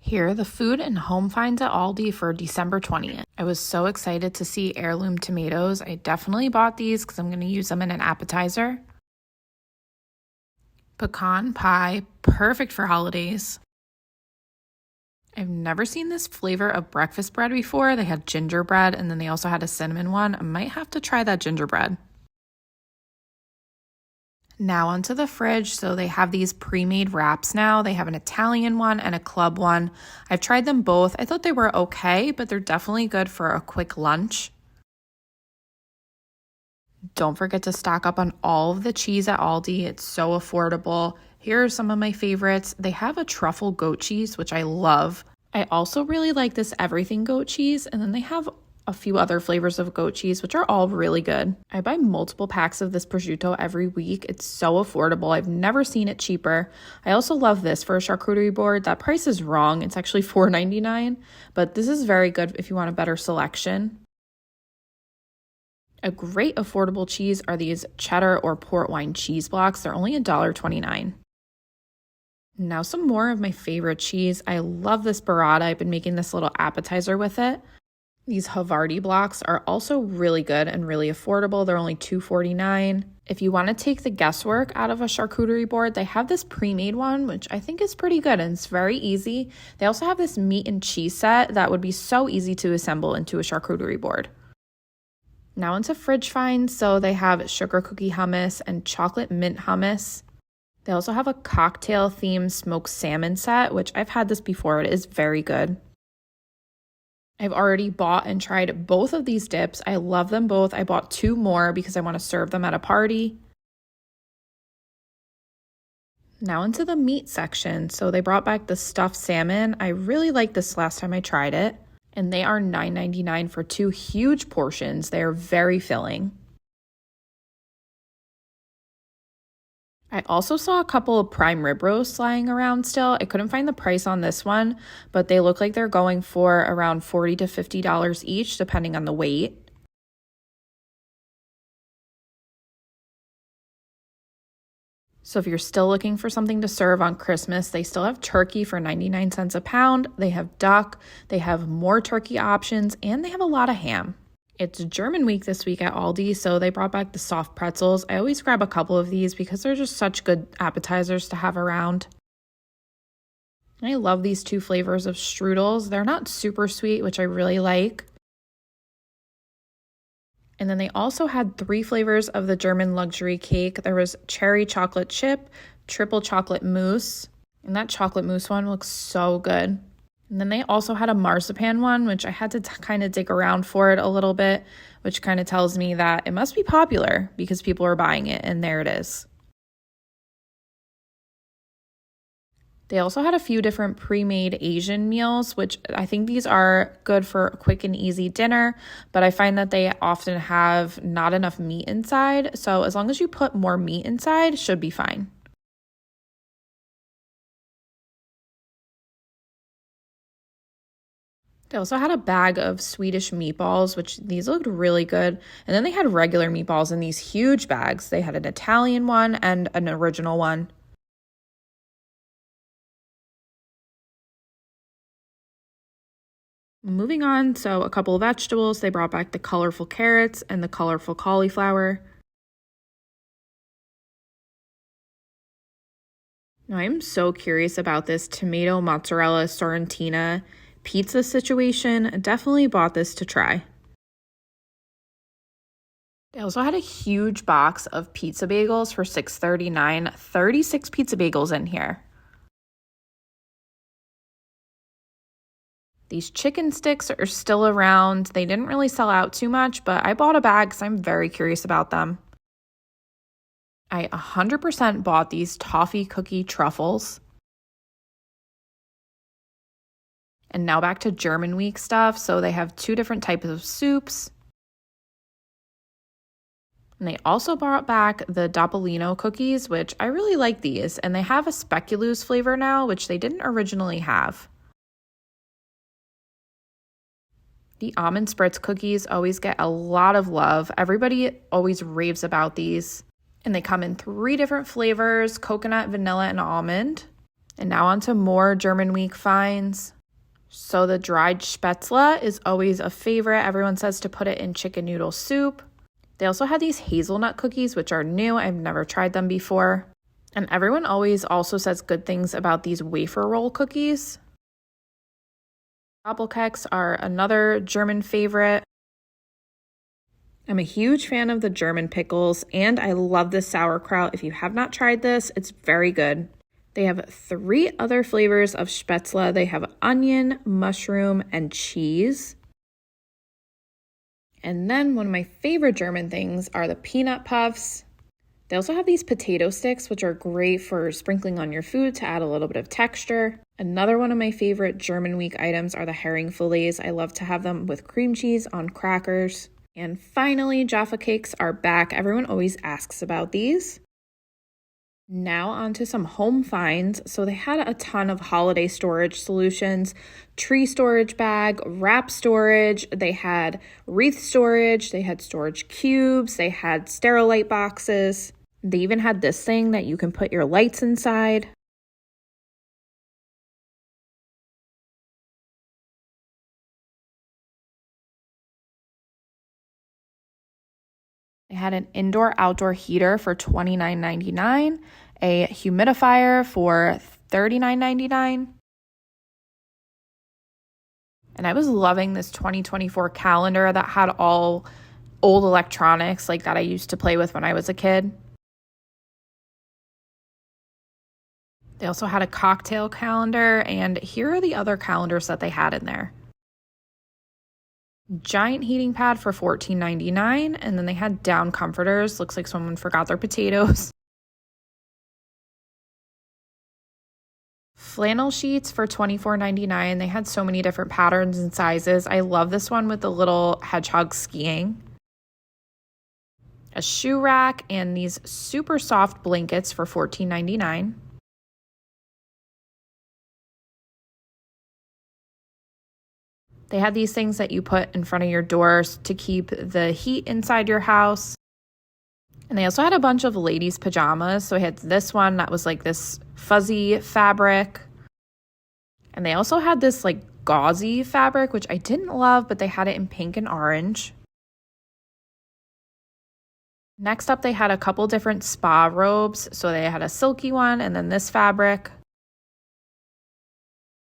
Here, the food and home finds at Aldi for December 20th. I was so excited to see heirloom tomatoes. I definitely bought these because I'm going to use them in an appetizer. Pecan pie, perfect for holidays. I've never seen this flavor of breakfast bread before. They had gingerbread and then they also had a cinnamon one. I might have to try that gingerbread. Now onto the fridge. So they have these pre-made wraps now. They have an Italian one and a club one. I've tried them both. I thought they were okay, but they're definitely good for a quick lunch. Don't forget to stock up on all of the cheese at Aldi. It's so affordable. Here are some of my favorites. They have a truffle goat cheese, which I love. I also really like this everything goat cheese, and then they have a few other flavors of goat cheese, which are all really good. I buy multiple packs of this prosciutto every week. It's so affordable. I've never seen it cheaper. I also love this for a charcuterie board. That price is wrong. It's actually $4.99, but this is very good if you want a better selection. A great affordable cheese are these cheddar or port wine cheese blocks. They're only $1.29. Now some more of my favorite cheese. I love this burrata. I've been making this little appetizer with it. These Havarti blocks are also really good and really affordable. They're only $2.49. If you want to take the guesswork out of a charcuterie board, they have this pre-made one, which I think is pretty good and it's very easy. They also have this meat and cheese set that would be so easy to assemble into a charcuterie board. Now into fridge finds. So they have sugar cookie hummus and chocolate mint hummus. They also have a cocktail themed smoked salmon set, which I've had this before. It is very good. I've already bought and tried both of these dips. I love them both. I bought 2 more because I want to serve them at a party. Now into the meat section. So they brought back the stuffed salmon. I really liked this last time I tried it. And they are $9.99 for 2 huge portions. They are very filling. I also saw a couple of prime rib roasts lying around still. I couldn't find the price on this one, but they look like they're going for around $40 to $50 each, depending on the weight. So if you're still looking for something to serve on Christmas, they still have turkey for 99 cents a pound. They have duck, they have more turkey options, and they have a lot of ham. It's German week this week at Aldi, so they brought back the soft pretzels. I always grab a couple of these because they're just such good appetizers to have around. I love these 2 flavors of strudels. They're not super sweet, which I really like. And then they also had 3 flavors of the German luxury cake. There was cherry chocolate chip, triple chocolate mousse, and that chocolate mousse one looks so good. And then they also had a marzipan one, which I had to kind of dig around for it a little bit, which kind of tells me that it must be popular because people are buying it, and there it is. They also had a few different pre-made Asian meals, which I think these are good for a quick and easy dinner, but I find that they often have not enough meat inside. So as long as you put more meat inside, it should be fine. They also had a bag of Swedish meatballs, which these looked really good. And then they had regular meatballs in these huge bags. They had an Italian one and an original one. Moving on, so a couple of vegetables. They brought back the colorful carrots and the colorful cauliflower. Now, I'm so curious about this tomato mozzarella sorrentina pizza situation. Definitely bought this to try. They also had a huge box of pizza bagels for $6.39. 36 pizza bagels in here. These chicken sticks are still around. They didn't really sell out too much, but I bought a bag because I'm very curious about them. I 100% bought these toffee cookie truffles. And now back to German week stuff. So they have 2 different types of soups. And they also brought back the Doppelino cookies, which I really like these. And they have a speculoos flavor now, which they didn't originally have. The almond spritz cookies always get a lot of love. Everybody always raves about these. And they come in 3 different flavors: coconut, vanilla, and almond. And now on to more German week finds. So the dried spätzle is always a favorite. Everyone says to put it in chicken noodle soup. They also had these hazelnut cookies, which are new. I've never tried them before. And everyone always also says good things about these wafer roll cookies. Doppelkeks are another German favorite. I'm a huge fan of the German pickles, and I love the sauerkraut. If you have not tried this, it's very good. They have 3 other flavors of spätzle. They have onion, mushroom, and cheese. And then one of my favorite German things are the peanut puffs. They also have these potato sticks, which are great for sprinkling on your food to add a little bit of texture. Another one of my favorite German week items are the herring fillets. I love to have them with cream cheese on crackers. And finally, Jaffa cakes are back. Everyone always asks about these. Now on to some home finds. So they had a ton of holiday storage solutions, tree storage bag, wrap storage, they had wreath storage, they had storage cubes, they had Sterilite boxes. They even had this thing that you can put your lights inside. They had an indoor-outdoor heater for $29.99, a humidifier for $39.99. And I was loving this 2024 calendar that had all old electronics like that I used to play with when I was a kid. They also had a cocktail calendar, and here are the other calendars that they had in there. Giant heating pad for $14.99, and then they had down comforters. Looks like someone forgot their potatoes. Flannel sheets for $24.99. They had so many different patterns and sizes. I love this one with the little hedgehog skiing. A shoe rack and these super soft blankets for $14.99. They had these things that you put in front of your doors to keep the heat inside your house. And they also had a bunch of ladies' pajamas. So I had this one that was like this fuzzy fabric. And they also had this like gauzy fabric, which I didn't love, but they had it in pink and orange. Next up, they had a couple different spa robes. So they had a silky one and then this fabric.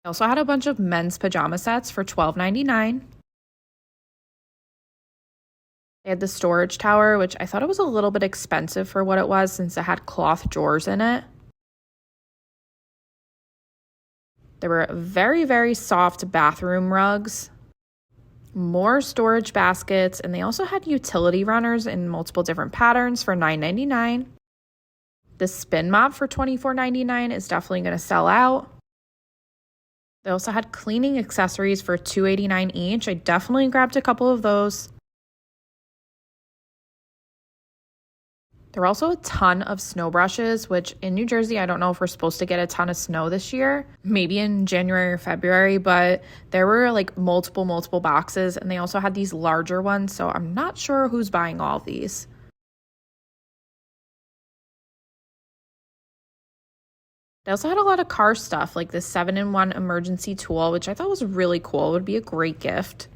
I also had a bunch of men's pajama sets for $12.99. They had the storage tower, which I thought it was a little bit expensive for what it was since it had cloth drawers in it. There were very, very soft bathroom rugs, more storage baskets, and they also had utility runners in multiple different patterns for $9.99. The spin mop for $24.99 is definitely going to sell out. They also had cleaning accessories for $2.89 each. I definitely grabbed a couple of those. There were also a ton of snow brushes, which in New Jersey, I don't know if we're supposed to get a ton of snow this year, maybe in January or February, but there were like multiple boxes, and they also had these larger ones, so I'm not sure who's buying all of these. They also had a lot of car stuff, like this 7-in-1 emergency tool, which I thought was really cool. It would be a great gift.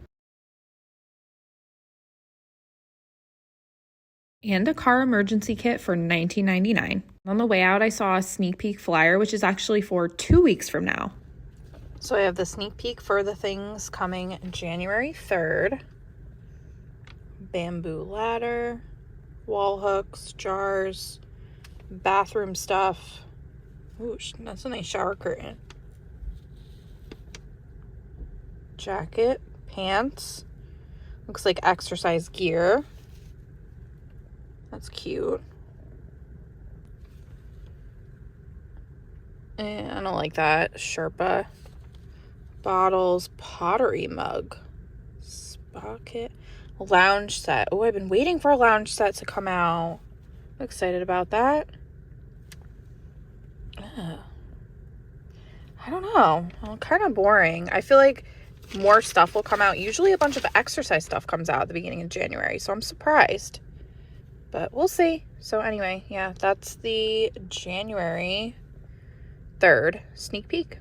And a car emergency kit for $19.99. On the way out, I saw a sneak peek flyer, which is actually for 2 weeks from now. So I have the sneak peek for the things coming January 3rd. Bamboo ladder, wall hooks, jars, bathroom stuff. Ooh, that's a nice shower curtain. Jacket, pants. Looks like exercise gear. That's cute. And I don't like that. Sherpa. Bottles, pottery mug. Spa kit. Lounge set. Oh, I've been waiting for a lounge set to come out. I'm excited about that. I don't know. Kind of boring. I feel like more stuff will come out. Usually a bunch of exercise stuff comes out at the beginning of January, so I'm surprised. But we'll see. So anyway, yeah, that's the January 3rd sneak peek.